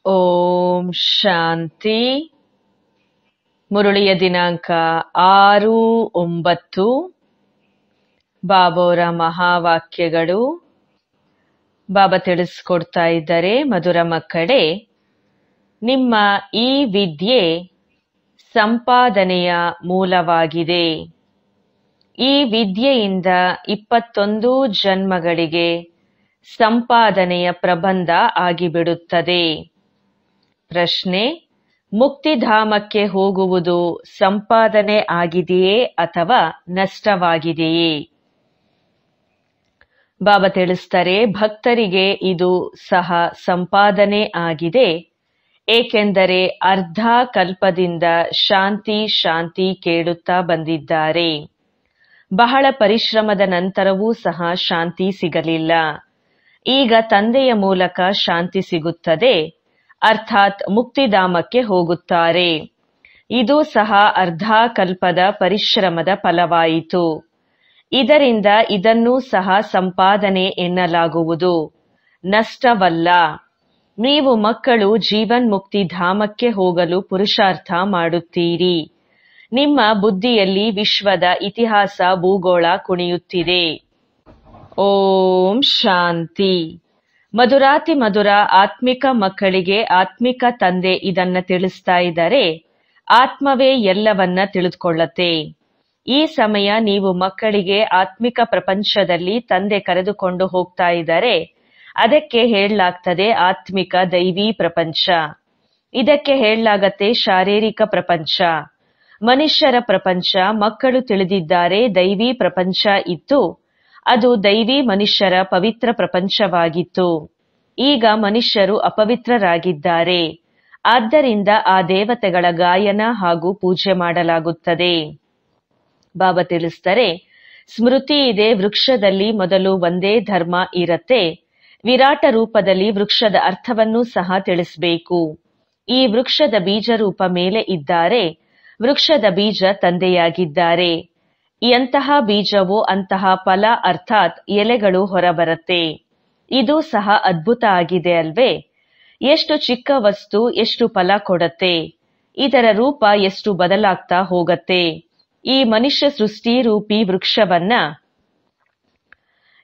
ಓಂ ಶಾಂತಿ. ಮುರುಳಿಯ ದಿನಾಂಕ 6/9. ಬಾಬೋರ ಮಹಾವಾಕ್ಯಗಳು. ಬಾಬಾ ತಿಳಿಸ್ಕೊಡ್ತಾ ಇದ್ದಾರೆ, ಮಧುರ ಮಕ್ಕಳೇ, ನಿಮ್ಮ ಈ ವಿದ್ಯೆ ಸಂಪಾದನೆಯ ಮೂಲವಾಗಿದೆ. ಈ ವಿದ್ಯೆಯಿಂದ 21 ಜನ್ಮಗಳಿಗೆ ಸಂಪಾದನೆಯ ಪ್ರಬಂಧ ಆಗಿಬಿಡುತ್ತದೆ. ಪ್ರಶ್ನೆ: ಮುಕ್ತಿಧಾಮಕ್ಕೆ ಹೋಗುವುದು ಸಂಪಾದನೆ ಆಗಿದೆಯೇ ಅಥವಾ ನಷ್ಟವಾಗಿದೆಯೇ? ಬಾಬಾ ತಿಳಿಸ್ತಾರೆ, ಭಕ್ತರಿಗೆ ಇದು ಸಹ ಸಂಪಾದನೆ ಆಗಿದೆ. ಏಕೆಂದರೆ ಅರ್ಧ ಕಲ್ಪದಿಂದ ಶಾಂತಿ ಶಾಂತಿ ಕೇಳುತ್ತಾ ಬಂದಿದ್ದಾರೆ. ಬಹಳ ಪರಿಶ್ರಮದ ನಂತರವೂ ಸಹ ಶಾಂತಿ ಸಿಗಲಿಲ್ಲ. ಈಗ ತಂದೆಯ ಮೂಲಕ ಶಾಂತಿ ಸಿಗುತ್ತದೆ, ಅರ್ಥಾತ್ ಮುಕ್ತಿಧಾಮಕ್ಕೆ ಹೋಗುತ್ತಾರೆ. ಇದು ಸಹ ಅರ್ಧ ಕಲ್ಪದ ಪರಿಶ್ರಮದ ಫಲವಾಯಿತು. ಇದರಿಂದ ಇದನ್ನೂ ಸಹ ಸಂಪಾದನೆ ಎನ್ನಲಾಗುವುದು, ನಷ್ಟವಲ್ಲ. ನೀವು ಮಕ್ಕಳು ಜೀವನ್ಮುಕ್ತಿ ಧಾಮಕ್ಕೆ ಹೋಗಲು ಪುರುಷಾರ್ಥ ಮಾಡುತ್ತೀರಿ. ನಿಮ್ಮ ಬುದ್ಧಿಯಲ್ಲಿ ವಿಶ್ವದ ಇತಿಹಾಸ ಭೂಗೋಳ ಕುಣಿಯುತ್ತಿದೆ. ಓಂ ಶಾಂತಿ. ಮಧುರಾತಿ ಮಧುರ ಆತ್ಮಿಕ ಮಕ್ಕಳಿಗೆ ಆತ್ಮಿಕ ತಂದೆ ಇದನ್ನ ತಿಳಿಸ್ತಾ ಇದ್ದಾರೆ. ಆತ್ಮವೇ ಎಲ್ಲವನ್ನ ತಿಳಿದುಕೊಳ್ಳತ್ತೆ. ಈ ಸಮಯ ನೀವು ಮಕ್ಕಳಿಗೆ ಆತ್ಮಿಕ ಪ್ರಪಂಚದಲ್ಲಿ ತಂದೆ ಕರೆದುಕೊಂಡು ಹೋಗ್ತಾ ಇದ್ದಾರೆ. ಅದಕ್ಕೆ ಹೇಳಲಾಗ್ತದೆ ಆತ್ಮಿಕ ದೈವಿ ಪ್ರಪಂಚ. ಇದಕ್ಕೆ ಹೇಳಲಾಗತ್ತೆ ಶಾರೀರಿಕ ಪ್ರಪಂಚ. ಮನುಷ್ಯರ ಪ್ರಪಂಚ ಮಕ್ಕಳು ತಿಳಿದಿದ್ದಾರೆ. ದೈವಿ ಪ್ರಪಂಚ ಇತ್ತು, ಅದು ದೈವಿ ಮನುಷ್ಯರ ಪವಿತ್ರ ಪ್ರಪಂಚವಾಗಿತ್ತು. ಈಗ ಮನುಷ್ಯರು ಅಪವಿತ್ರರಾಗಿದ್ದಾರೆ. ಆದ್ದರಿಂದ ಆ ದೇವತೆಗಳ ಗಾಯನ ಹಾಗೂ ಪೂಜೆ ಮಾಡಲಾಗುತ್ತದೆ. ಬಾಬಾ ತಿಳಿಸ್ತಾರೆ, ಸ್ಮೃತಿ ಇದೆ, ವೃಕ್ಷದಲ್ಲಿ ಮೊದಲು ಒಂದೇ ಧರ್ಮ ಇರತ್ತೆ. ವಿರಾಟ ರೂಪದಲ್ಲಿ ವೃಕ್ಷದ ಅರ್ಥವನ್ನೂ ಸಹ ತಿಳಿಸಬೇಕು. ಈ ವೃಕ್ಷದ ಬೀಜ ರೂಪ ಮೇಲೆ ಇದ್ದಾರೆ. ವೃಕ್ಷದ ಬೀಜ ತಂದೆಯಾಗಿದ್ದಾರೆ. ಎಂತಹ ಬೀಜವೋ ಅಂತಹ ಫಲ, ಅರ್ಥಾತ್ ಎಲೆಗಳು ಹೊರಬರತ್ತೆ. ಇದು ಸಹ ಅದ್ಭುತ ಆಗಿದೆ ಅಲ್ವೇ? ಎಷ್ಟು ಚಿಕ್ಕ ವಸ್ತು ಎಷ್ಟು ಫಲ ಕೊಡತ್ತೆ. ಇದರ ರೂಪ ಎಷ್ಟು ಬದಲಾಗ್ತಾ ಹೋಗತ್ತೆ. ಈ ಮನುಷ್ಯ ಸೃಷ್ಟಿ ರೂಪಿ ವೃಕ್ಷವನ್ನ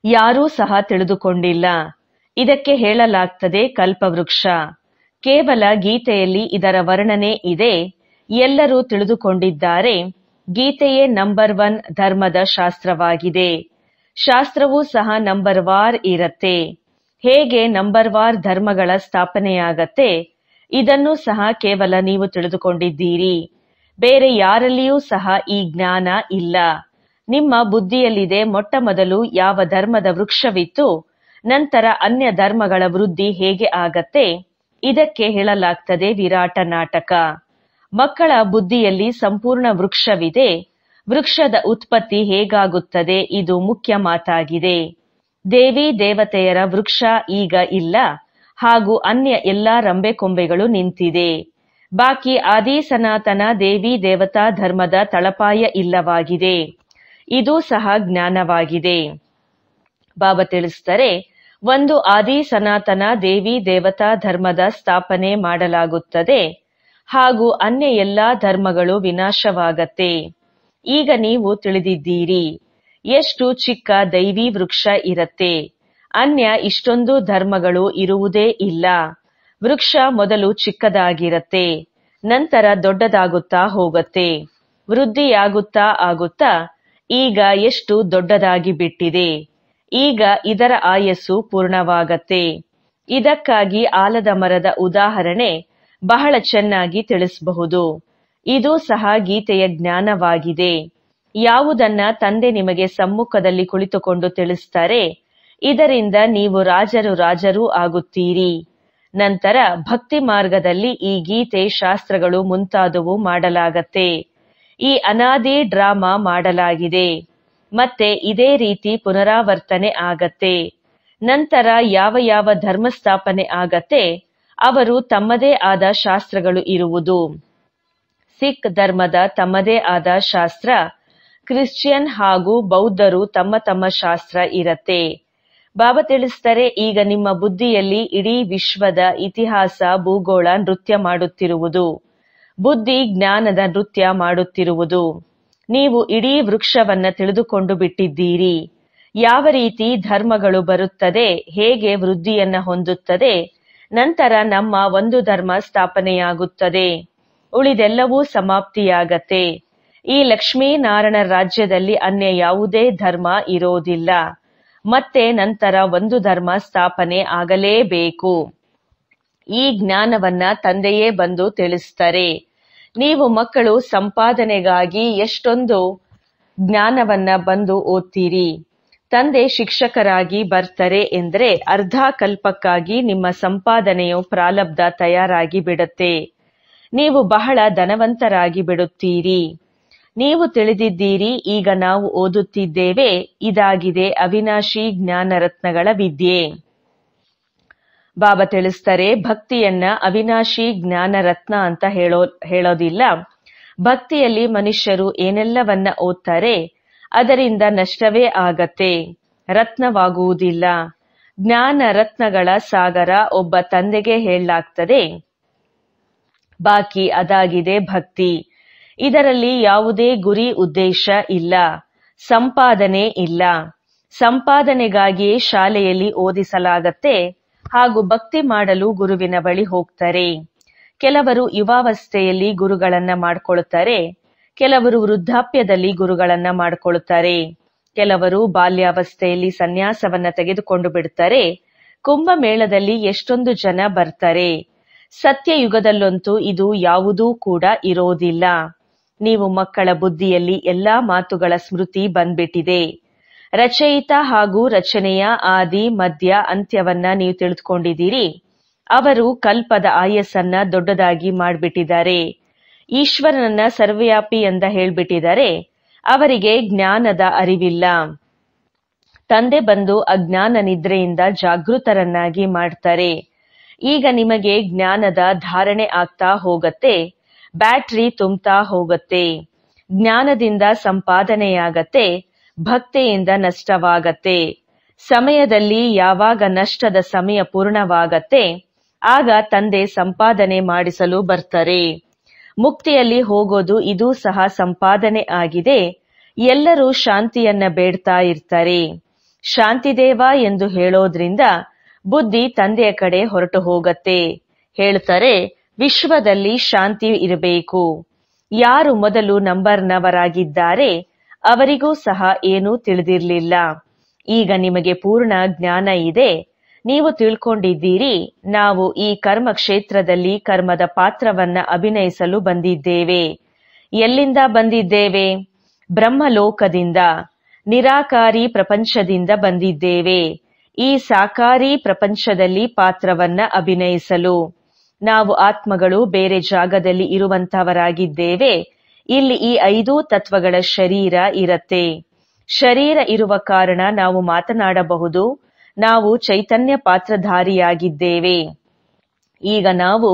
ಯಾರೂ ಸಹ ತಿಳಿದುಕೊಂಡಿಲ್ಲ. ಇದಕ್ಕೆ ಹೇಳಲಾಗ್ತದೆ ಕಲ್ಪವೃಕ್ಷ. ಕೇವಲ ಗೀತೆಯಲ್ಲಿ ಇದರ ವರ್ಣನೆ ಇದೆ. ಎಲ್ಲರೂ ತಿಳಿದುಕೊಂಡಿದ್ದಾರೆ. ಗೀತೆಯೇ ನಂಬರ್ 1 ಧರ್ಮದ ಶಾಸ್ತ್ರವಾಗಿದೆ. ಶಾಸ್ತ್ರವೂ ಸಹ ನಂಬರ್ ವಾರ್ ಇರತ್ತೆ. ಹೇಗೆ ನಂಬರ್ ವಾರ್ ಧರ್ಮಗಳ ಸ್ಥಾಪನೆಯಾಗತ್ತೆ, ಇದನ್ನೂ ಸಹ ಕೇವಲ ನೀವು ತಿಳಿದುಕೊಂಡಿದ್ದೀರಿ. ಬೇರೆ ಯಾರಲ್ಲಿಯೂ ಸಹ ಈ ಜ್ಞಾನ ಇಲ್ಲ. ನಿಮ್ಮ ಬುದ್ಧಿಯಲ್ಲಿದೆ. ಮೊಟ್ಟ ಮೊದಲು ಯಾವ ಧರ್ಮದ ವೃಕ್ಷವಿತ್ತು, ನಂತರ ಅನ್ಯ ಧರ್ಮಗಳ ವೃದ್ಧಿ ಹೇಗೆ ಆಗತ್ತೆ, ಇದಕ್ಕೆ ಹೇಳಲಾಗ್ತದೆ ವಿರಾಟ ನಾಟಕ. ಮಕ್ಕಳ ಬುದ್ಧಿಯಲ್ಲಿ ಸಂಪೂರ್ಣ ವೃಕ್ಷವಿದೆ. ವೃಕ್ಷದ ಉತ್ಪತ್ತಿ ಹೇಗಾಗುತ್ತದೆ, ಇದು ಮುಖ್ಯ ಮಾತಾಗಿದೆ. ದೇವಿ ದೇವತೆಯರ ವೃಕ್ಷ ಈಗ ಇಲ್ಲ, ಹಾಗೂ ಅನ್ಯ ಎಲ್ಲಾ ರಂಬೆಕೊಂಬೆಗಳು ನಿಂತಿದೆ. ಬಾಕಿ ಆದಿ ಸನಾತನ ದೇವಿ ದೇವತಾ ಧರ್ಮದ ತಳಪಾಯ ಇಲ್ಲವಾಗಿದೆ. ಇದು ಸಹ ಜ್ಞಾನವಾಗಿದೆ. ಬಾಬಾ ತಿಳಿಸ್ತಾರೆ, ಒಂದು ಆದಿ ಸನಾತನ ದೇವಿ ದೇವತಾ ಧರ್ಮದ ಸ್ಥಾಪನೆ ಮಾಡಲಾಗುತ್ತದೆ, ಹಾಗೂ ಅನ್ಯ ಎಲ್ಲಾ ಧರ್ಮಗಳು ವಿನಾಶವಾಗತ್ತೆ. ಈಗ ನೀವು ತಿಳಿದಿದ್ದೀರಿ ಎಷ್ಟು ಚಿಕ್ಕ ದೈವಿ ವೃಕ್ಷ ಇರತ್ತೆ. ಅನ್ಯ ಇಷ್ಟೊಂದು ಧರ್ಮಗಳು ಇರುವುದೇ ಇಲ್ಲ. ವೃಕ್ಷ ಮೊದಲು ಚಿಕ್ಕದಾಗಿರತ್ತೆ, ನಂತರ ದೊಡ್ಡದಾಗುತ್ತಾ ಹೋಗತ್ತೆ. ವೃದ್ಧಿಯಾಗುತ್ತಾ ಆಗುತ್ತಾ ಈಗ ಎಷ್ಟು ದೊಡ್ಡದಾಗಿ ಬಿಟ್ಟಿದೆ. ಈಗ ಇದರ ಆಯಸ್ಸು ಪೂರ್ಣವಾಗತ್ತೆ. ಇದಕ್ಕಾಗಿ ಆಲದ ಮರದ ಉದಾಹರಣೆ ಬಹಳ ಚೆನ್ನಾಗಿ ತಿಳಿಸಬಹುದು. ಇದು ಸಹ ಗೀತೆಯ ಜ್ಞಾನವಾಗಿದೆ. ಯಾವುದನ್ನ ತಂದೆ ನಿಮಗೆ ಸಮ್ಮುಖದಲ್ಲಿ ಕುಳಿತುಕೊಂಡು ತಿಳಿಸ್ತಾರೆ, ಇದರಿಂದ ನೀವು ರಾಜರೂ ಆಗುತ್ತೀರಿ. ನಂತರ ಭಕ್ತಿ ಮಾರ್ಗದಲ್ಲಿ ಈ ಗೀತೆ ಶಾಸ್ತ್ರಗಳು ಮುಂತಾದವು ಮಾಡಲಾಗತ್ತೆ. ಈ ಅನಾದಿ ಡ್ರಾಮಾ ಮಾಡಲಾಗಿದೆ. ಮತ್ತೆ ಇದೇ ರೀತಿ ಪುನರಾವರ್ತನೆ ಆಗತ್ತೆ. ನಂತರ ಯಾವ ಯಾವ ಧರ್ಮ ಸ್ಥಾಪನೆ ಆಗತ್ತೆ, ಅವರು ತಮ್ಮದೇ ಆದ ಶಾಸ್ತ್ರಗಳು ಇರುವುದು. ಸಿಖ್ ಧರ್ಮದ ತಮ್ಮದೇ ಆದ ಶಾಸ್ತ್ರ, ಕ್ರಿಶ್ಚಿಯನ್ ಹಾಗೂ ಬೌದ್ಧರು ತಮ್ಮ ತಮ್ಮ ಶಾಸ್ತ್ರ ಇರತ್ತೆ. ಬಾಬಾ ತಿಳಿಸ್ತಾರೆ, ಈಗ ನಿಮ್ಮ ಬುದ್ಧಿಯಲ್ಲಿ ಇಡೀ ವಿಶ್ವದ ಇತಿಹಾಸ ಭೂಗೋಳ ನೃತ್ಯ ಮಾಡುತ್ತಿರುವುದು, ಬುದ್ಧಿ ಜ್ಞಾನದ ನೃತ್ಯ ಮಾಡುತ್ತಿರುವುದು. ನೀವು ಇಡೀ ವೃಕ್ಷವನ್ನ ತಿಳಿದುಕೊಂಡು ಬಿಟ್ಟಿದ್ದೀರಿ. ಯಾವ ರೀತಿ ಧರ್ಮಗಳು ಬರುತ್ತದೆ, ಹೇಗೆ ವೃದ್ಧಿಯನ್ನ ಹೊಂದುತ್ತದೆ, ನಂತರ ನಮ್ಮ ಒಂದು ಧರ್ಮ ಸ್ಥಾಪನೆಯಾಗುತ್ತದೆ, ಉಳಿದೆಲ್ಲವೂ ಸಮಾಪ್ತಿಯಾಗತ್ತೆ. ಈ ಲಕ್ಷ್ಮೀನಾರಾಯಣ ರಾಜ್ಯದಲ್ಲಿ ಅನ್ಯ ಯಾವುದೇ ಧರ್ಮ ಇರೋದಿಲ್ಲ. ಮತ್ತೆ ನಂತರ ಒಂದು ಧರ್ಮ ಸ್ಥಾಪನೆ ಆಗಲೇಬೇಕು. ಈ ಜ್ಞಾನವನ್ನ ತಂದೆಯೇ ಬಂದು ತಿಳಿಸ್ತಾರೆ. ನೀವು ಮಕ್ಕಳು ಸಂಪಾದನೆಗಾಗಿ ಎಷ್ಟೊಂದು ಜ್ಞಾನವನ್ನ ಬಂದು ಓದ್ತೀರಿ. ತಂದೆ ಶಿಕ್ಷಕರಾಗಿ ಬರ್ತಾರೆ ಎಂದ್ರೆ ಅರ್ಧ ಕಲ್ಪಕ್ಕಾಗಿ ನಿಮ್ಮ ಸಂಪಾದನೆಯು ಪ್ರಾರಬ್ಧ ತಯಾರಾಗಿ ಬಿಡುತ್ತೆ. ನೀವು ಬಹಳ ಧನವಂತರಾಗಿ ಬಿಡುತ್ತೀರಿ. ನೀವು ತಿಳಿದಿದ್ದೀರಿ, ಈಗ ನಾವು ಓದುತ್ತಿದ್ದೇವೆ, ಇದಾಗಿದೆ ಅವಿನಾಶಿ ಜ್ಞಾನ ರತ್ನಗಳ ವಿದ್ಯೆ. ಬಾಬಾ ತಿಳಿಸ್ತಾರೆ, ಭಕ್ತಿಯನ್ನ ಅವಿನಾಶಿ ಜ್ಞಾನ ರತ್ನ ಅಂತ ಹೇಳೋದಿಲ್ಲ. ಭಕ್ತಿಯಲ್ಲಿ ಮನುಷ್ಯರು ಏನೆಲ್ಲವನ್ನ ಓದ್ತಾರೆ ಅದರಿಂದ ನಷ್ಟವೇ ಆಗತ್ತೆ, ರತ್ನವಾಗುವುದಿಲ್ಲ. ಜ್ಞಾನ ರತ್ನಗಳ ಸಾಗರ ಒಬ್ಬ ತಂದೆಗೆ ಹೇಳಲಾಗ್ತದೆ. ಬಾಕಿ ಅದಾಗಿದೆ ಭಕ್ತಿ. ಇದರಲ್ಲಿ ಯಾವುದೇ ಗುರಿ ಉದ್ದೇಶ ಇಲ್ಲ, ಸಂಪಾದನೆ ಇಲ್ಲ. ಸಂಪಾದನೆಗಾಗಿಯೇ ಶಾಲೆಯಲ್ಲಿ ಓದಿಸಲಾಗತ್ತೆ ಹಾಗೂ ಭಕ್ತಿ ಮಾಡಲು ಗುರುವಿನ ಬಳಿ ಹೋಗ್ತಾರೆ. ಕೆಲವರು ಯುವಾವಸ್ಥೆಯಲ್ಲಿ ಗುರುಗಳನ್ನ ಮಾಡ್ಕೊಳ್ತಾರೆ, ಕೆಲವರು ವೃದ್ಧಾಪ್ಯದಲ್ಲಿ ಗುರುಗಳನ್ನ ಮಾಡ್ಕೊಳ್ತಾರೆ, ಕೆಲವರು ಬಾಲ್ಯಾವಸ್ಥೆಯಲ್ಲಿ ಸನ್ಯಾಸವನ್ನ ತೆಗೆದುಕೊಂಡು ಬಿಡ್ತಾರೆ. ಕುಂಭಮೇಳದಲ್ಲಿ ಎಷ್ಟೊಂದು ಜನ ಬರ್ತಾರೆ. ಸತ್ಯಯುಗದಲ್ಲಂತೂ ಇದು ಯಾವುದೂ ಕೂಡ ಇರೋದಿಲ್ಲ. ನೀವು ಮಕ್ಕಳ ಬುದ್ಧಿಯಲ್ಲಿ ಎಲ್ಲಾ ಮಾತುಗಳ ಸ್ಮೃತಿ ಬಂದ್ಬಿಟ್ಟಿದೆ. ರಚಯಿತ ಹಾಗೂ ರಚನೆಯ ಆದಿ ಮಧ್ಯ ಅಂತ್ಯವನ್ನ ನೀವು ತಿಳಿದುಕೊಂಡಿದ್ದೀರಿ. ಅವರು ಕಲ್ಪದ ಆಯಸ್ಸನ್ನ ದೊಡ್ಡದಾಗಿ ಮಾಡ್ಬಿಟ್ಟಿದ್ದಾರೆ. ಈಶ್ವರನನ್ನ ಸರ್ವವ್ಯಾಪಿ ಎಂದ ಹೇಳ್ಬಿಟ್ಟಿದ್ದಾರೆ. ಅವರಿಗೆ ಜ್ಞಾನದ ಅರಿವಿಲ್ಲ. ತಂದೆ ಬಂದು ಅಜ್ಞಾನ ನಿದ್ರೆಯಿಂದ ಜಾಗೃತರನ್ನಾಗಿ ಮಾಡ್ತಾರೆ. ಈಗ ನಿಮಗೆ ಜ್ಞಾನದ ಧಾರಣೆ ಆಗ್ತಾ ಹೋಗತ್ತೆ, ಬ್ಯಾಟ್ರಿ ತುಂಬ್ತಾ ಹೋಗತ್ತೆ. ಜ್ಞಾನದಿಂದ ಸಂಪಾದನೆಯಾಗತ್ತೆ, ಭಕ್ತಿಯಿಂದ ನಷ್ಟವಾಗತ್ತೆ. ಸಮಯದಲ್ಲಿ ಯಾವಾಗ ನಷ್ಟದ ಸಮಯ ಪೂರ್ಣವಾಗತ್ತೆ ಆಗ ತಂದೆ ಸಂಪಾದನೆ ಮಾಡಿಸಲು ಬರ್ತಾರೆ. ಮುಕ್ತಿಯಲ್ಲಿ ಹೋಗೋದು ಇದು ಸಹ ಸಂಪಾದನೆ ಆಗಿದೆ. ಎಲ್ಲರೂ ಶಾಂತಿಯನ್ನ ಬೇಡ್ತಾ ಇರ್ತಾರೆ. ಶಾಂತಿದೇವ ಎಂದು ಹೇಳೋದ್ರಿಂದ ಬುದ್ಧಿ ತಂದೆಯ ಕಡೆ ಹೊರಟು ಹೋಗತ್ತೆ. ಹೇಳ್ತಾರೆ, ವಿಶ್ವದಲ್ಲಿ ಶಾಂತಿ ಇರಬೇಕು. ಯಾರು ಮೊದಲು ನಂಬರ್ನವರಾಗಿದ್ದಾರೆ ಅವರಿಗೂ ಸಹ ಏನೂ ತಿಳಿದಿರಲಿಲ್ಲ. ಈಗ ನಿಮಗೆ ಪೂರ್ಣ ಜ್ಞಾನ ಇದೆ. ನೀವು ತಿಳ್ಕೊಂಡಿದ್ದೀರಿ, ನಾವು ಈ ಕರ್ಮ ಕ್ಷೇತ್ರದಲ್ಲಿ ಕರ್ಮದ ಪಾತ್ರವನ್ನ ಅಭಿನಯಿಸಲು ಬಂದಿದ್ದೇವೆ. ಎಲ್ಲಿಂದ ಬಂದಿದ್ದೇವೆ? ಬ್ರಹ್ಮಲೋಕದಿಂದ, ನಿರಾಕಾರಿ ಪ್ರಪಂಚದಿಂದ ಬಂದಿದ್ದೇವೆ. ಈ ಸಾಕಾರಿ ಪ್ರಪಂಚದಲ್ಲಿ ಪಾತ್ರವನ್ನ ಅಭಿನಯಿಸಲು. ನಾವು ಆತ್ಮಗಳು ಬೇರೆ ಜಾಗದಲ್ಲಿ ಇರುವಂತವರಾಗಿದ್ದೇವೆ. ಇಲ್ಲಿ ಈ 5 ತತ್ವಗಳ ಶರೀರ ಇರತ್ತೆ. ಶರೀರ ಇರುವ ಕಾರಣ ನಾವು ಮಾತನಾಡಬಹುದು. ನಾವು ಚೈತನ್ಯ ಪಾತ್ರಧಾರಿಯಾಗಿದ್ದೇವೆ. ಈಗ ನಾವು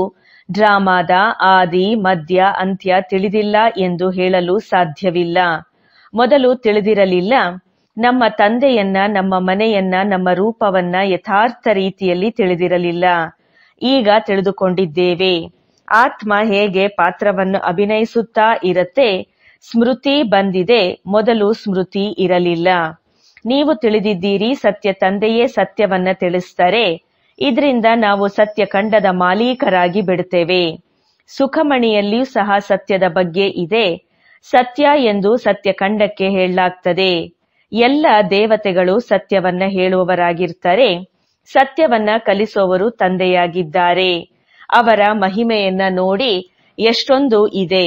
ಡ್ರಾಮಾದ ಆದಿ ಮಧ್ಯ ಅಂತ್ಯ ತಿಳಿದಿಲ್ಲ ಎಂದು ಹೇಳಲು ಸಾಧ್ಯವಿಲ್ಲ. ಮೊದಲು ತಿಳಿದಿರಲಿಲ್ಲ. ನಮ್ಮ ತಂದೆಯನ್ನ, ನಮ್ಮ ಮನೆಯನ್ನ, ನಮ್ಮ ರೂಪವನ್ನ ಯಥಾರ್ಥ ರೀತಿಯಲ್ಲಿ ತಿಳಿದಿರಲಿಲ್ಲ. ಈಗ ತಿಳಿದುಕೊಂಡಿದ್ದೇವೆ. ಆತ್ಮ ಹೇಗೆ ಪಾತ್ರವನ್ನು ಅಭಿನಯಿಸುತ್ತಾ ಇರತ್ತೆ. ಸ್ಮೃತಿ ಬಂದಿದೆ, ಮೊದಲು ಸ್ಮೃತಿ ಇರಲಿಲ್ಲ. ನೀವು ತಿಳಿದಿದ್ದೀರಿ, ಸತ್ಯ ತಂದೆಯೇ ಸತ್ಯವನ್ನ ತಿಳಿಸ್ತಾರೆ. ಇದರಿಂದ ನಾವು ಸತ್ಯ ಖಂಡದ ಮಾಲೀಕರಾಗಿ ಬಿಡುತ್ತೇವೆ. ಸುಖಮಣಿಯಲ್ಲಿಯೂ ಸಹ ಸತ್ಯದ ಬಗ್ಗೆ ಇದೆ. ಸತ್ಯ ಎಂದು ಸತ್ಯ ಖಂಡಕ್ಕೆ ಹೇಳಲಾಗ್ತದೆ. ಎಲ್ಲ ದೇವತೆಗಳು ಸತ್ಯವನ್ನ ಹೇಳುವವರಾಗಿರ್ತಾರೆ. ಸತ್ಯವನ್ನ ಕಲಿಸುವವರು ತಂದೆಯಾಗಿದ್ದಾರೆ. ಅವರ ಮಹಿಮೆಯನ್ನ ನೋಡಿ ಎಷ್ಟೊಂದು ಇದೆ.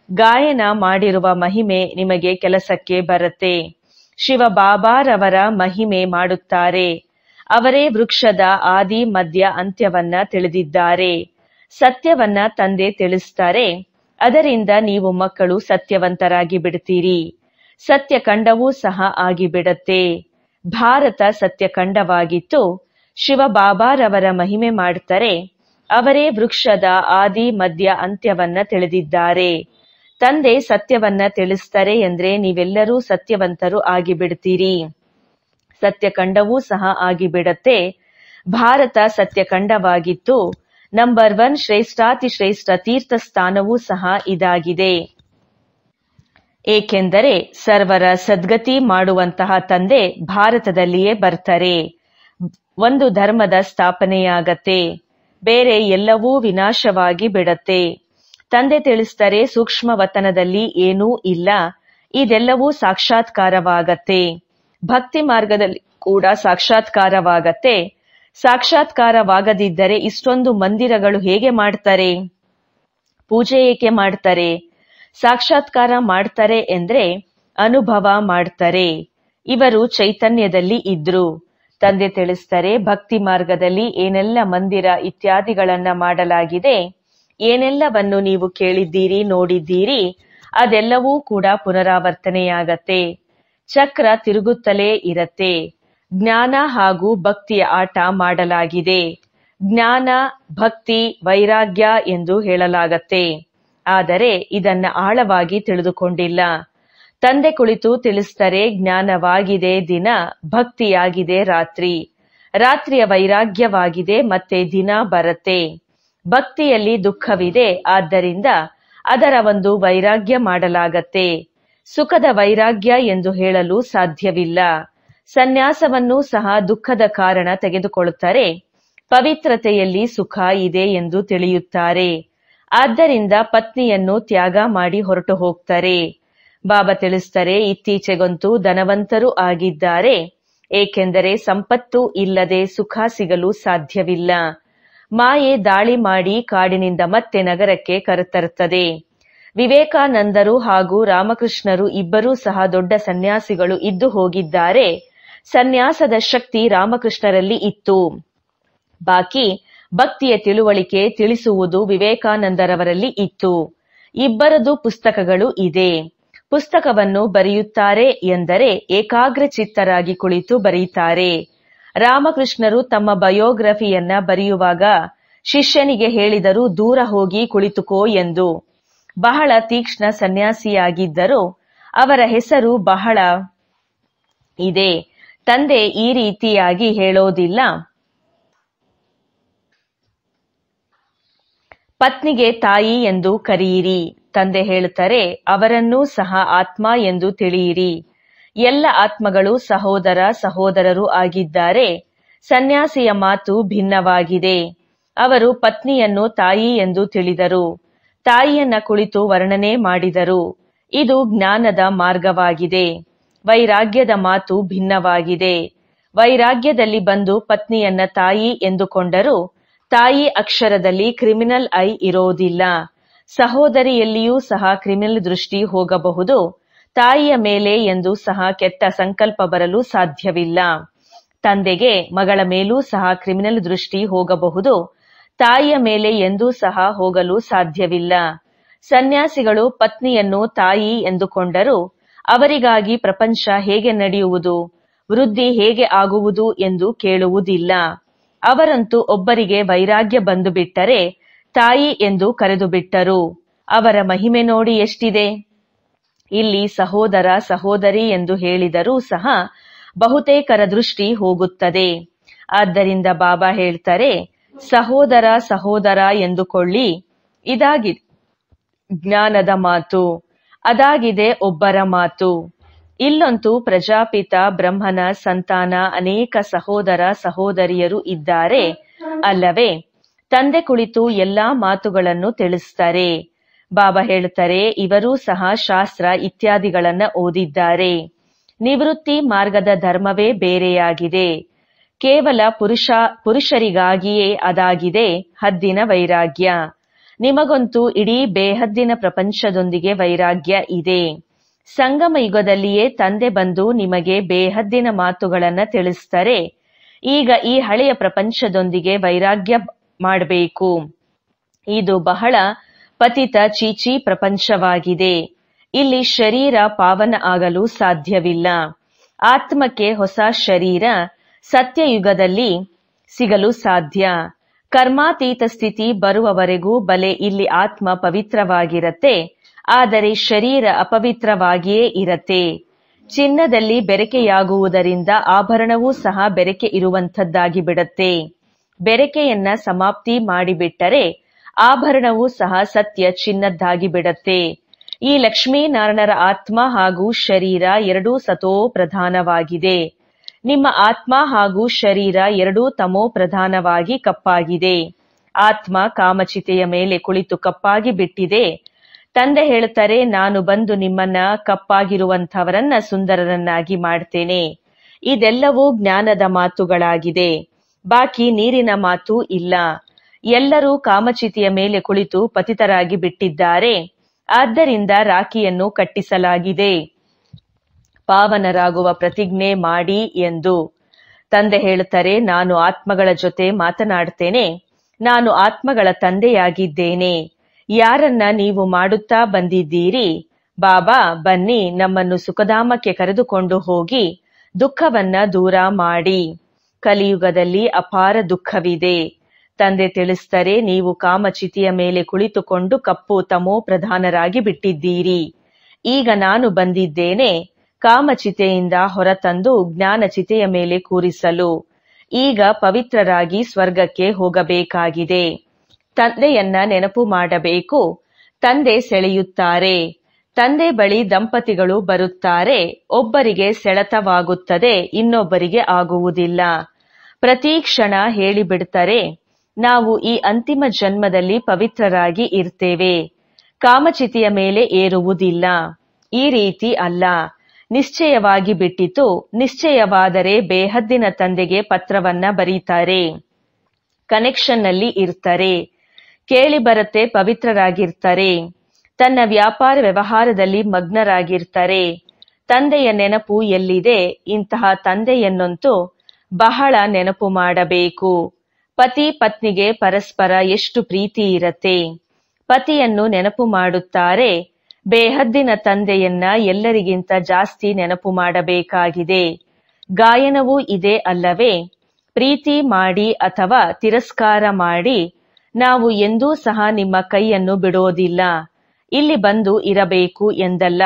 ಗಾಯನ ಮಾಡಿರುವ ಮಹಿಮೆ ನಿಮಗೆ ಕೆಲಸಕ್ಕೆ ಬರುತ್ತೆ. ಶಿವಬಾಬಾರವರ ಮಹಿಮೆ ಮಾಡುತ್ತಾರೆ. ಅವರೇ ವೃಕ್ಷದ ಆದಿ ಮಧ್ಯ ಅಂತ್ಯವನ್ನ ತಿಳಿದಿದ್ದಾರೆ. ಸತ್ಯವನ್ನ ತಂದೆ ತಿಳಿಸ್ತಾರೆ. ಅದರಿಂದ ನೀವು ಮಕ್ಕಳು ಸತ್ಯವಂತರಾಗಿ ಬಿಡ್ತೀರಿ. ಸತ್ಯಖಂಡವೂ ಸಹ ಆಗಿಬಿಡತ್ತೆ. ಭಾರತ ಸತ್ಯಖಂಡವಾಗಿತ್ತು. ಶಿವಬಾಬಾರವರ ಮಹಿಮೆ ಮಾಡ್ತಾರೆ. ಅವರೇ ವೃಕ್ಷದ ಆದಿ ಮಧ್ಯ ಅಂತ್ಯವನ್ನ ತಿಳಿದಿದ್ದಾರೆ. ತಂದೆ ಸತ್ಯವನ್ನ ತಿಳಿಸ್ತಾರೆ ಎಂದ್ರೆ ನೀವೆಲ್ಲರೂ ಸತ್ಯವಂತರು ಆಗಿಬಿಡ್ತೀರಿ. ಸತ್ಯಖಂಡವೂ ಸಹ ಆಗಿಬಿಡತ್ತೆ. ಭಾರತ ಸತ್ಯಖಂಡವಾಗಿತ್ತು. ನಂಬರ್ 1 ಶ್ರೇಷ್ಠಾತಿಶ್ರೇಷ್ಠ ತೀರ್ಥ ಸ್ಥಾನವೂ ಸಹ ಇದಾಗಿದೆ. ಏಕೆಂದರೆ ಸರ್ವರ ಸದ್ಗತಿ ಮಾಡುವಂತಹ ತಂದೆ ಭಾರತದಲ್ಲಿಯೇ ಬರ್ತಾರೆ. ಒಂದು ಧರ್ಮದ ಸ್ಥಾಪನೆಯಾಗತ್ತೆ, ಬೇರೆ ಎಲ್ಲವೂ ವಿನಾಶವಾಗಿ ಬಿಡತ್ತೆ. ತಂದೆ ತಿಳಿಸ್ತಾರೆ, ಸೂಕ್ಷ್ಮ ವತನದಲ್ಲಿ ಏನೂ ಇಲ್ಲ, ಇದೆಲ್ಲವೂ ಸಾಕ್ಷಾತ್ಕಾರವಾಗತ್ತೆ. ಭಕ್ತಿ ಮಾರ್ಗದಲ್ಲಿ ಕೂಡ ಸಾಕ್ಷಾತ್ಕಾರವಾಗತ್ತೆ. ಸಾಕ್ಷಾತ್ಕಾರವಾಗದಿದ್ದರೆ ಇಷ್ಟೊಂದು ಮಂದಿರಗಳು ಹೇಗೆ ಮಾಡ್ತಾರೆ, ಪೂಜೆ ಏಕೆ ಮಾಡ್ತಾರೆ? ಸಾಕ್ಷಾತ್ಕಾರ ಮಾಡ್ತಾರೆ ಎಂದ್ರೆ ಅನುಭವ ಮಾಡ್ತಾರೆ. ಇವರು ಚೈತನ್ಯದಲ್ಲಿ ಇದ್ರು. ತಂದೆ ತಿಳಿಸ್ತಾರೆ, ಭಕ್ತಿ ಮಾರ್ಗದಲ್ಲಿ ಏನೆಲ್ಲ ಮಂದಿರ ಇತ್ಯಾದಿಗಳನ್ನ ಮಾಡಲಾಗಿದೆ, ಏನೆಲ್ಲವನ್ನು ನೀವು ಕೇಳಿದ್ದೀರಿ, ನೋಡಿದ್ದೀರಿ, ಅದೆಲ್ಲವೂ ಕೂಡ ಪುನರಾವರ್ತನೆಯಾಗತ್ತೆ. ಚಕ್ರ ತಿರುಗುತ್ತಲೇ ಇರತ್ತೆ. ಜ್ಞಾನ ಹಾಗೂ ಭಕ್ತಿಯ ಆಟ ಮಾಡಲಾಗಿದೆ. ಜ್ಞಾನ, ಭಕ್ತಿ, ವೈರಾಗ್ಯ ಎಂದು ಹೇಳಲಾಗತ್ತೆ. ಆದರೆ ಇದನ್ನ ಆಳವಾಗಿ ತಿಳಿದುಕೊಂಡಿಲ್ಲ. ತಂದೆ ಕುಳಿತು ತಿಳಿಸ್ತಾರೆ, ಜ್ಞಾನವಾಗಿದೆ ದಿನ, ಭಕ್ತಿಯಾಗಿದೆ ರಾತ್ರಿ, ರಾತ್ರಿಯ ವೈರಾಗ್ಯವಾಗಿದೆ, ಮತ್ತೆ ದಿನ ಬರತ್ತೆ. ಭಕ್ತಿಯಲ್ಲಿ ದುಃಖವಿದೆ, ಆದ್ದರಿಂದ ಅದರ ಒಂದು ವೈರಾಗ್ಯ ಮಾಡಲಾಗತ್ತೆ. ಸುಖದ ವೈರಾಗ್ಯ ಎಂದು ಹೇಳಲು ಸಾಧ್ಯವಿಲ್ಲ. ಸನ್ಯಾಸವನ್ನೂ ಸಹ ದುಃಖದ ಕಾರಣ ತೆಗೆದುಕೊಳ್ಳುತ್ತಾರೆ. ಪವಿತ್ರತೆಯಲ್ಲಿ ಸುಖ ಇದೆ ಎಂದು ತಿಳಿಯುತ್ತಾರೆ. ಆದ್ದರಿಂದ ಪತ್ನಿಯನ್ನು ತ್ಯಾಗ ಮಾಡಿ ಹೊರಟು ಹೋಗ್ತಾರೆ. ಬಾಬಾ ತಿಳಿಸ್ತಾರೆ, ಇತ್ತೀಚೆಗಂತೂ ಧನವಂತರು ಆಗಿದ್ದಾರೆ, ಏಕೆಂದರೆ ಸಂಪತ್ತು ಇಲ್ಲದೆ ಸುಖ ಸಿಗಲು ಸಾಧ್ಯವಿಲ್ಲ. ಮಾಯೆ ದಾಳಿ ಮಾಡಿ ಕಾಡಿನಿಂದ ಮತ್ತೆ ನಗರಕ್ಕೆ ಕರೆತರುತ್ತದೆ. ವಿವೇಕಾನಂದರು ಹಾಗೂ ರಾಮಕೃಷ್ಣರು ಇಬ್ಬರೂ ಸಹ ದೊಡ್ಡ ಸನ್ಯಾಸಿಗಳು ಇದ್ದು ಹೋಗಿದ್ದಾರೆ. ಸನ್ಯಾಸದ ಶಕ್ತಿ ರಾಮಕೃಷ್ಣರಲ್ಲಿ ಇತ್ತು. ಬಾಕಿ ಭಕ್ತಿಯ ತಿಳುವಳಿಕೆ ತಿಳಿಸುವುದು ವಿವೇಕಾನಂದರವರಲ್ಲಿ ಇತ್ತು. ಇಬ್ಬರದು ಪುಸ್ತಕಗಳು ಇದೆ. ಪುಸ್ತಕವನ್ನು ಬರೆಯುತ್ತಾರೆ ಎಂದರೆ ಏಕಾಗ್ರಚಿತ್ತರಾಗಿ ಕುಳಿತು ಬರೆಯುತ್ತಾರೆ. ರಾಮಕೃಷ್ಣರು ತಮ್ಮ ಬಯೋಗ್ರಫಿಯನ್ನ ಬರೆಯುವಾಗ ಶಿಷ್ಯನಿಗೆ ಹೇಳಿದರು, ದೂರ ಹೋಗಿ ಕುಳಿತುಕೋ ಎಂದು. ಬಹಳ ತೀಕ್ಷ್ಣ ಸನ್ಯಾಸಿಯಾಗಿದ್ದರು. ಅವರ ಹೆಸರು ಬಹಳ ಇದೆ. ತಂದೆ ಈ ರೀತಿಯಾಗಿ ಹೇಳೋದಿಲ್ಲ. ಪತ್ನಿಗೆ ತಾಯಿ ಎಂದು ಕರೆಯಿರಿ. ತಂದೆ ಹೇಳುತ್ತಾರೆ, ಅವರನ್ನೂ ಸಹ ಆತ್ಮ ಎಂದು ತಿಳಿಯಿರಿ. ಎಲ್ಲ ಆತ್ಮಗಳು ಸಹೋದರ ಸಹೋದರರು ಆಗಿದ್ದಾರೆ. ಸನ್ಯಾಸಿಯ ಮಾತು ಭಿನ್ನವಾಗಿದೆ. ಅವರು ಪತ್ನಿಯನ್ನು ತಾಯಿ ಎಂದು ತಿಳಿದರು. ತಾಯಿಯನ್ನ ಕುಳಿತು ವರ್ಣನೆ ಮಾಡಿದರು. ಇದು ಜ್ಞಾನದ ಮಾರ್ಗವಾಗಿದೆ. ವೈರಾಗ್ಯದ ಮಾತು ಭಿನ್ನವಾಗಿದೆ. ವೈರಾಗ್ಯದಲ್ಲಿ ಬಂದು ಪತ್ನಿಯನ್ನ ತಾಯಿ ಎಂದುಕೊಂಡರು. ತಾಯಿ ಅಕ್ಷರದಲ್ಲಿ ಕ್ರಿಮಿನಲ್ ಐ ಇರೋದಿಲ್ಲ. ಸಹೋದರಿಯಲ್ಲಿಯೂ ಸಹ ಕ್ರಿಮಿನಲ್ ದೃಷ್ಟಿ ಹೋಗಬಹುದು. ತಾಯಿಯ ಮೇಲೆ ಎಂದು ಸಹ ಕೆಟ್ಟ ಸಂಕಲ್ಪ ಬರಲು ಸಾಧ್ಯವಿಲ್ಲ. ತಂದೆಗೆ ಮಗಳ ಮೇಲೂ ಸಹ ಕ್ರಿಮಿನಲ್ ದೃಷ್ಟಿ ಹೋಗಬಹುದು. ತಾಯಿಯ ಮೇಲೆ ಎಂದೂ ಸಹ ಹೋಗಲು ಸಾಧ್ಯವಿಲ್ಲ. ಸನ್ಯಾಸಿಗಳು ಪತ್ನಿಯನ್ನು ತಾಯಿ ಎಂದುಕೊಂಡರು. ಅವರಿಗಾಗಿ ಪ್ರಪಂಚ ಹೇಗೆ ನಡೆಯುವುದು, ವೃದ್ಧಿ ಹೇಗೆ ಆಗುವುದು ಎಂದು ಕೇಳುವುದಿಲ್ಲ. ಅವರಂತೂ ಒಬ್ಬರಿಗೆ ವೈರಾಗ್ಯ ಬಂದು ಬಿಟ್ಟರೆ ತಾಯಿ ಎಂದು ಕರೆದು ಬಿಟ್ಟರು. ಅವರ ಮಹಿಮೆ ನೋಡಿ ಎಷ್ಟಿದೆ. ಇಲ್ಲಿ ಸಹೋದರ ಸಹೋದರಿ ಎಂದು ಹೇಳಿದರೂ ಸಹ ಬಹುತೇಕರ ದೃಷ್ಟಿ ಹೋಗುತ್ತದೆ. ಆದ್ದರಿಂದ ಬಾಬಾ ಹೇಳ್ತಾರೆ, ಸಹೋದರ ಸಹೋದರ ಎಂದುಕೊಳ್ಳಿ. ಇದಾಗಿದೆ ಜ್ಞಾನದ ಮಾತು, ಅದಾಗಿದೆ ಒಬ್ಬರ ಮಾತು. ಇಲ್ಲಂತೂ ಪ್ರಜಾಪಿತ ಬ್ರಹ್ಮನ ಸಂತಾನ ಅನೇಕ ಸಹೋದರ ಸಹೋದರಿಯರು ಇದ್ದಾರೆ ಅಲ್ಲವೇ? ತಂದೆ ಕುಳಿತು ಎಲ್ಲಾ ಮಾತುಗಳನ್ನು ತಿಳಿಸ್ತಾರೆ. ಬಾಬಾ ಹೇಳ್ತಾರೆ, ಇವರೂ ಸಹ ಶಾಸ್ತ್ರ ಇತ್ಯಾದಿಗಳನ್ನ ಓದಿದ್ದಾರೆ. ನಿವೃತ್ತಿ ಮಾರ್ಗದ ಧರ್ಮವೇ ಬೇರೆಯಾಗಿದೆ. ಕೇವಲ ಪುರುಷರಿಗಾಗಿಯೇ ಅದಾಗಿದೆ ಹದ್ದಿನ ವೈರಾಗ್ಯ. ನಿಮಗಂತೂ ಇಡೀ ಬೇಹದ್ದಿನ ಪ್ರಪಂಚದೊಂದಿಗೆ ವೈರಾಗ್ಯ ಇದೆ. ಸಂಗಮ ಯುಗದಲ್ಲಿಯೇ ತಂದೆ ಬಂದು ನಿಮಗೆ ಬೇಹದ್ದಿನ ಮಾತುಗಳನ್ನ ತಿಳಿಸ್ತಾರೆ. ಈಗ ಈ ಹಳೆಯ ಪ್ರಪಂಚದೊಂದಿಗೆ ವೈರಾಗ್ಯ ಮಾಡಬೇಕು. ಇದು ಬಹಳ ಪತಿತ ಚೀಚಿ ಪ್ರಪಂಚವಾಗಿದೆ. ಇಲ್ಲಿ ಶರೀರ ಪಾವನ ಆಗಲು ಸಾಧ್ಯವಿಲ್ಲ. ಆತ್ಮಕ್ಕೆ ಹೊಸ ಶರೀರ ಸತ್ಯಯುಗದಲ್ಲಿ ಸಿಗಲು ಸಾಧ್ಯ. ಕರ್ಮಾತೀತ ಸ್ಥಿತಿ ಬರುವವರೆಗೂ ಬಲೆ ಇಲ್ಲಿ ಆತ್ಮ ಪವಿತ್ರವಾಗಿರತ್ತೆ, ಆದರೆ ಶರೀರ ಅಪವಿತ್ರವಾಗಿಯೇ ಇರತ್ತೆ. ಚಿನ್ನದಲ್ಲಿ ಬೆರಕೆಯಾಗುವುದರಿಂದ ಆಭರಣವೂ ಸಹ ಬೆರಕೆ ಇರುವಂಥದ್ದಾಗಿ ಬಿಡತ್ತೆ. ಬೆರಕೆಯನ್ನ ಸಮಾಪ್ತಿ ಮಾಡಿಬಿಟ್ಟರೆ ಆಭರಣವೂ ಸಹ ಸತ್ಯ ಚಿನ್ನದ್ದಾಗಿ ಬಿಡತ್ತೆ. ಈ ಲಕ್ಷ್ಮೀನಾರಾಯಣರ ಆತ್ಮ ಹಾಗೂ ಶರೀರ ಎರಡೂ ಸತೋ ಪ್ರಧಾನವಾಗಿದೆ. ನಿಮ್ಮ ಆತ್ಮ ಹಾಗೂ ಶರೀರ ಎರಡೂ ತಮೋ ಪ್ರಧಾನವಾಗಿ ಕಪ್ಪಾಗಿದೆ. ಆತ್ಮ ಕಾಮಚಿತೆಯ ಮೇಲೆ ಕುಳಿತು ಕಪ್ಪಾಗಿ ಬಿಟ್ಟಿದೆ. ತಂದೆ ಹೇಳ್ತಾರೆ, ನಾನು ಬಂದು ನಿಮ್ಮನ್ನ ಕಪ್ಪಾಗಿರುವಂಥವರನ್ನ ಸುಂದರರನ್ನಾಗಿ ಮಾಡ್ತೇನೆ. ಇದೆಲ್ಲವೂ ಜ್ಞಾನದ ಮಾತುಗಳಾಗಿದೆ. ಬಾಕಿ ನೀರಿನ ಮಾತು ಇಲ್ಲ. ಎಲ್ಲರೂ ಕಾಮಚಿತೆಯ ಮೇಲೆ ಕುಳಿತು ಪತಿತರಾಗಿ ಬಿಟ್ಟಿದ್ದಾರೆ. ಆದ್ದರಿಂದ ರಾಖಿಯನ್ನು ಕಟ್ಟಿಸಲಾಗಿದೆ, ಪಾವನರಾಗುವ ಪ್ರತಿಜ್ಞೆ ಮಾಡಿ ಎಂದು. ತಂದೆ ಹೇಳ್ತಾರೆ, ನಾನು ಆತ್ಮಗಳ ಜೊತೆ ಮಾತನಾಡ್ತೇನೆ. ನಾನು ಆತ್ಮಗಳ ತಂದೆಯಾಗಿದ್ದೇನೆ. ಯಾರನ್ನ ನೀವು ಮಾಡುತ್ತಾ ಬಂದಿದ್ದೀರಿ? ಬಾಬಾ, ಬನ್ನಿ ನಮ್ಮನ್ನು ಸುಖಧಾಮಕ್ಕೆ ಕರೆದುಕೊಂಡು ಹೋಗಿ ದುಃಖವನ್ನ ದೂರ ಮಾಡಿ. ಕಲಿಯುಗದಲ್ಲಿ ಅಪಾರ ದುಃಖವಿದೆ. ತಂದೆ ತಿಳಿಸ್ತಾರೆ, ನೀವು ಕಾಮಚಿತೆಯ ಮೇಲೆ ಕುಳಿತುಕೊಂಡು ಕಪ್ಪು ತಮೋ ಪ್ರಧಾನರಾಗಿ ಬಿಟ್ಟಿದ್ದೀರಿ. ಈಗ ನಾನು ಬಂದಿದ್ದೇನೆ ಕಾಮಚಿತೆಯಿಂದ ಹೊರತಂದು ಜ್ಞಾನಚಿತೆಯ ಮೇಲೆ ಕೂರಿಸಲು. ಈಗ ಪವಿತ್ರರಾಗಿ ಸ್ವರ್ಗಕ್ಕೆ ಹೋಗಬೇಕಾಗಿದೆ. ತಂದೆಯನ್ನ ನೆನಪು ಮಾಡಬೇಕು. ತಂದೆ ಸೆಳೆಯುತ್ತಾರೆ. ತಂದೆ ಬಳಿ ದಂಪತಿಗಳು ಬರುತ್ತಾರೆ. ಒಬ್ಬರಿಗೆ ಸೆಳೆತವಾಗುತ್ತದೆ, ಇನ್ನೊಬ್ಬರಿಗೆ ಆಗುವುದಿಲ್ಲ. ಪ್ರತಿ ಕ್ಷಣ ಹೇಳಿಬಿಡ್ತಾರೆ, ನಾವು ಈ ಅಂತಿಮ ಜನ್ಮದಲ್ಲಿ ಪವಿತ್ರರಾಗಿ ಇರ್ತೇವೆ, ಕಾಮಚಿತೆಯ ಮೇಲೆ ಏರುವುದಿಲ್ಲ. ಈ ರೀತಿ ಅಲ್ಲ. ನಿಶ್ಚಯವಾಗಿ ಬಿಟ್ಟಿತು. ನಿಶ್ಚಯವಾದರೆ ಬೇಹದ್ದಿನ ತಂದೆಗೆ ಪತ್ರವನ್ನ ಬರೀತಾರೆ. ಕನೆಕ್ಷನ್ ನಲ್ಲಿ ಇರ್ತಾರೆ. ಕೇಳಿ ಬರುತ್ತೆ, ಪವಿತ್ರರಾಗಿರ್ತಾರೆ. ತನ್ನ ವ್ಯಾಪಾರ ವ್ಯವಹಾರದಲ್ಲಿ ಮಗ್ನರಾಗಿರ್ತಾರೆ. ತಂದೆಯ ನೆನಪು ಎಲ್ಲಿದೆ? ಇಂತಹ ತಂದೆಯನ್ನಂತೂ ಬಹಳ ನೆನಪು ಮಾಡಬೇಕು. ಪತಿ ಪತ್ನಿಗೆ ಪರಸ್ಪರ ಎಷ್ಟು ಪ್ರೀತಿ ಇರತ್ತೆ. ಪತಿಯನ್ನು ನೆನಪು ಮಾಡುತ್ತಾರೆ. ಬೇಹದ್ದಿನ ತಂದೆಯನ್ನ ಎಲ್ಲರಿಗಿಂತ ಜಾಸ್ತಿ ನೆನಪು ಮಾಡಬೇಕಾಗಿದೆ. ಗಾಯನವೂ ಇದೆ ಅಲ್ಲವೇ? ಪ್ರೀತಿ ಮಾಡಿ ಅಥವಾ ತಿರಸ್ಕಾರ ಮಾಡಿ ನಾವು ಎಂದೂ ಸಹ ನಿಮ್ಮ ಕೈಯನ್ನು ಬಿಡೋದಿಲ್ಲ. ಇಲ್ಲಿ ಬಂದು ಇರಬೇಕು ಎಂದಲ್ಲ.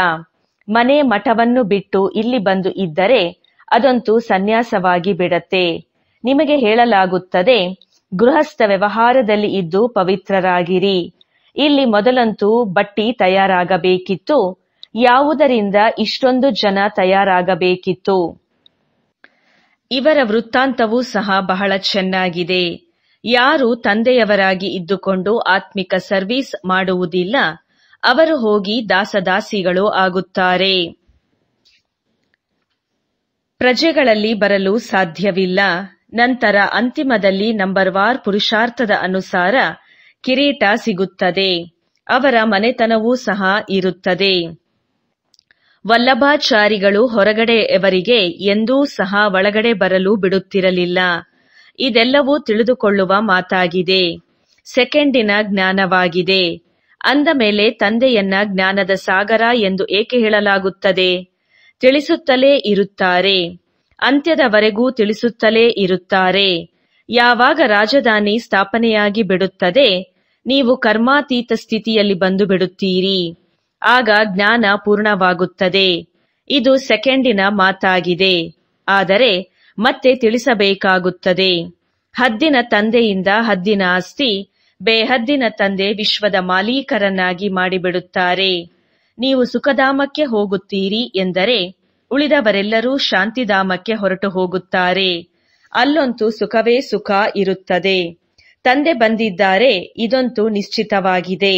ಮನೆ ಮಠವನ್ನು ಬಿಟ್ಟು ಇಲ್ಲಿ ಬಂದು ಇದ್ದರೆ ಅದಂತೂ ಸನ್ಯಾಸವಾಗಿ ಬಿಡತ್ತೆ. ನಿಮಗೆ ಹೇಳಲಾಗುತ್ತದೆ, ಗೃಹಸ್ಥ ವ್ಯವಹಾರದಲ್ಲಿ ಇದ್ದು ಪವಿತ್ರರಾಗಿರಿ. ಇಲ್ಲಿ ಮೊದಲಂತೂ ಬಟ್ಟಿ ತಯಾರಾಗಬೇಕಿತ್ತು. ಯಾವುದರಿಂದ ಇಷ್ಟೊಂದು ಜನ ತಯಾರಾಗಬೇಕಿತ್ತು? ಇವರ ವೃತ್ತಾಂತವೂ ಸಹ ಬಹಳ ಚೆನ್ನಾಗಿದೆ. ಯಾರು ತಂದೆಯವರಾಗಿ ಇದ್ದುಕೊಂಡು ಆತ್ಮಿಕ ಸರ್ವಿಸ್ ಮಾಡುವುದಿಲ್ಲ, ಅವರು ಹೋಗಿ ದಾಸದಾಸಿಗಳು ಆಗುತ್ತಾರೆ. ಪ್ರಜೆಗಳಲ್ಲಿ ಬರಲು ಸಾಧ್ಯವಿಲ್ಲ. ನಂತರ ಅಂತಿಮದಲ್ಲಿ ನಂಬರ್ವಾರ್ ಪುರುಷಾರ್ಥದ ಅನುಸಾರ ಕಿರೀಟ ಸಿಗುತ್ತದೆ. ಅವರ ಮನೆತನವೂ ಸಹ ಇರುತ್ತದೆ. ವಲ್ಲಭಾಚಾರಿಗಳು ಹೊರಗಡೆಯವರಿಗೆ ಎಂದೂ ಸಹ ಒಳಗಡೆ ಬರಲು ಬಿಡುತ್ತಿರಲಿಲ್ಲ. ಇದೆಲ್ಲವೂ ತಿಳಿದುಕೊಳ್ಳುವ ಮಾತಾಗಿದೆ. ಸೆಕೆಂಡಿನ ಜ್ಞಾನವಾಗಿದೆ. ಅಂದ ಮೇಲೆ ತಂದೆಯನ್ನ ಜ್ಞಾನದ ಸಾಗರ ಎಂದು ಏಕೆ ಹೇಳಲಾಗುತ್ತದೆ? ತಿಳಿಸುತ್ತಲೇ ಇರುತ್ತಾರೆ. ಅಂತ್ಯದವರೆಗೂ ತಿಳಿಸುತ್ತಲೇ ಇರುತ್ತಾರೆ. ಯಾವಾಗ ರಾಜಧಾನಿ ಸ್ಥಾಪನೆಯಾಗಿ ಬಿಡುತ್ತದೆ, ನೀವು ಕರ್ಮಾತೀತ ಸ್ಥಿತಿಯಲ್ಲಿ ಬಂದು ಬಿಡುತ್ತೀರಿ. ಆಗ ಜ್ಞಾನ ಪೂರ್ಣವಾಗುತ್ತದೆ. ಇದು ಸೆಕೆಂಡಿನ ಮಾತಾಗಿದೆ. ಆದರೆ ಮತ್ತೆ ತಿಳಿಸಬೇಕಾಗುತ್ತದೆ. ಹದ್ದಿನ ತಂದೆಯಿಂದ ಹದ್ದಿನ ಆಸ್ತಿ, ಬೇಹದ್ದಿನ ತಂದೆ ವಿಶ್ವದ ಮಾಲೀಕರನ್ನಾಗಿ ಮಾಡಿಬಿಡುತ್ತಾರೆ. ನೀವು ಸುಖಧಾಮಕ್ಕೆ ಹೋಗುತ್ತೀರಿ ಎಂದರೆ ಉಳಿದವರೆಲ್ಲರೂ ಶಾಂತಿಧಾಮಕ್ಕೆ ಹೊರಟು ಹೋಗುತ್ತಾರೆ. ಅಲ್ಲಂತೂ ಸುಖವೇ ಸುಖ ಇರುತ್ತದೆ. ತಂದೆ ಬಂದಿದ್ದಾರೆ, ಇದಂತೂ ನಿಶ್ಚಿತವಾಗಿದೆ.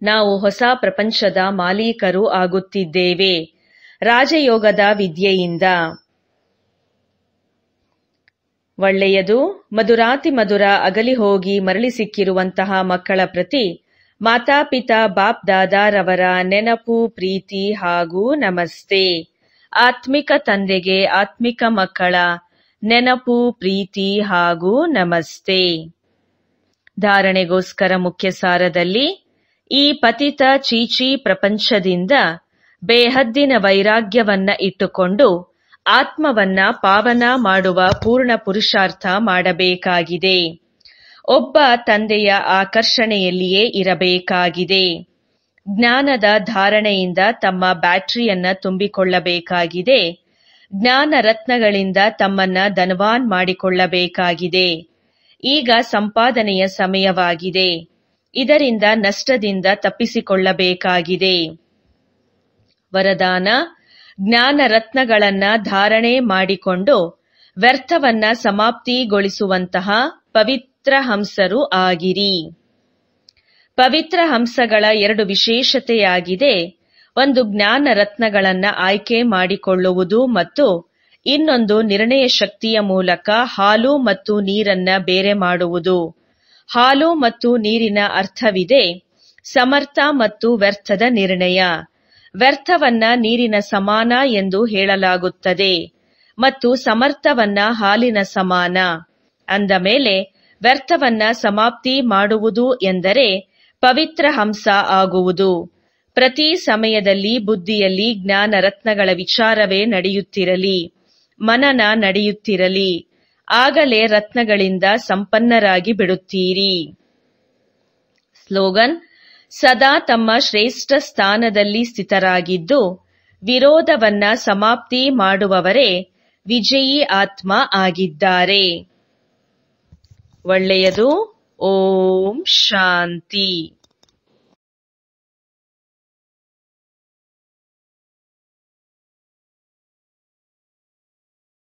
ನಾವು ಹೊಸ ಪ್ರಪಂಚದ ಮಾಲೀಕರು ಆಗುತ್ತಿದ್ದೇವೆ ರಾಜಯೋಗದ ವಿದ್ಯೆಯಿಂದ. ಒಳ್ಳೆಯದು. ಮಧುರಾತಿ ಮಧುರ ಅಗಲಿ ಹೋಗಿ ಮರಳಿ ಸಿಕ್ಕಿರುವಂತಹ ಮಕ್ಕಳ ಪ್ರತಿ ಮಾತಾಪಿತಾ ಬಾಪ್ ದಾದಾರವರ ನೆನಪು, ಪ್ರೀತಿ ಹಾಗೂ ನಮಸ್ತೆ. ಆತ್ಮಿಕ ತಂದೆಗೆ ಆತ್ಮಿಕ ಮಕ್ಕಳ ನೆನಪು, ಪ್ರೀತಿ ಹಾಗೂ ನಮಸ್ತೆ. ಧಾರಣೆಗೋಸ್ಕರ ಮುಖ್ಯ ಸಾರದಲ್ಲಿ ಈ ಪತಿತ ಚೀಚಿ ಪ್ರಪಂಚದಿಂದ ಬೇಹದ್ದಿನ ವೈರಾಗ್ಯವನ್ನ ಇಟ್ಟುಕೊಂಡು ಆತ್ಮವನ್ನ ಪಾವನ ಮಾಡುವ ಪೂರ್ಣ ಪುರುಷಾರ್ಥ ಮಾಡಬೇಕಾಗಿದೆ. ಒಬ್ಬ ತಂದೆಯ ಆಕರ್ಷಣೆಯಲ್ಲಿಯೇ ಇರಬೇಕಾಗಿದೆ. ಜ್ಞಾನದ ಧಾರಣೆಯಿಂದ ತಮ್ಮ ಬ್ಯಾಟರಿಯನ್ನ ತುಂಬಿಕೊಳ್ಳಬೇಕಾಗಿದೆ. ಜ್ಞಾನ ರತ್ನಗಳಿಂದ ತಮ್ಮನ್ನ ಧನವಾನ್ ಮಾಡಿಕೊಳ್ಳಬೇಕಾಗಿದೆ. ಈಗ ಸಂಪಾದನೆಯ ಸಮಯವಾಗಿದೆ. ಇದರಿಂದ ನಷ್ಟದಿಂದ ತಪ್ಪಿಸಿಕೊಳ್ಳಬೇಕಾಗಿದೆ. ವರದಾನ: ಜ್ಞಾನ ರತ್ನಗಳನ್ನ ಧಾರಣೆ ಮಾಡಿಕೊಂಡು ವ್ಯರ್ಥವನ್ನ ಸಮಾಪ್ತಿಗೊಳಿಸುವಂತಹ ಪವಿತ್ರ ಹಂಸರು ಆಗಿರಿ. ಪವಿತ್ರ ಹಂಸಗಳ 2 ವಿಶೇಷತೆಯಾಗಿದೆ. ಒಂದು ಜ್ಞಾನ ರತ್ನಗಳನ್ನ ಆಯ್ಕೆ ಮಾಡಿಕೊಳ್ಳುವುದು ಮತ್ತು ಇನ್ನೊಂದು ನಿರ್ಣಯ ಶಕ್ತಿಯ ಮೂಲಕ ಹಾಲು ಮತ್ತು ನೀರನ್ನ ಬೇರೆ ಮಾಡುವುದು. ಹಾಲು ಮತ್ತು ನೀರಿನ ಅರ್ಥವಿದೆ ಸಮರ್ಥ ಮತ್ತು ವ್ಯರ್ಥದ ನಿರ್ಣಯ. ವ್ಯರ್ಥವನ್ನ ನೀರಿನ ಸಮಾನ ಎಂದು ಹೇಳಲಾಗುತ್ತದೆ ಮತ್ತು ಸಮರ್ಥವನ್ನ ಹಾಲಿನ ಸಮಾನ. ಅಂದ ಮೇಲೆ ವ್ಯರ್ಥವನ್ನ ಸಮಾಪ್ತಿ ಮಾಡುವುದು ಎಂದರೆ ಪವಿತ್ರ ಹಂಸ ಆಗುವುದು. ಪ್ರತಿ ಸಮಯದಲ್ಲಿ ಬುದ್ಧಿಯಲ್ಲಿ ಜ್ಞಾನ ರತ್ನಗಳ ವಿಚಾರವೇ ನಡೆಯುತ್ತಿರಲಿ, ಮನನ ನಡೆಯುತ್ತಿರಲಿ. ಆಗಲೇ ರತ್ನಗಳಿಂದ ಸಂಪನ್ನರಾಗಿ ಬಿಡುತ್ತೀರಿ. ಸ್ಲೋಗನ್: ಸದಾ ತಮ್ಮ ಶ್ರೇಷ್ಠ ಸ್ಥಾನದಲ್ಲಿ ಸ್ಥಿತರಾಗಿದ್ದು ವಿರೋಧವನ್ನ ಸಮಾಪ್ತಿ ಮಾಡುವವರೇ ವಿಜಯೀ ಆತ್ಮ ಆಗಿದ್ದಾರೆ. ಒಳ್ಳೆಯದು. ಓಂ ಶಾಂತಿ.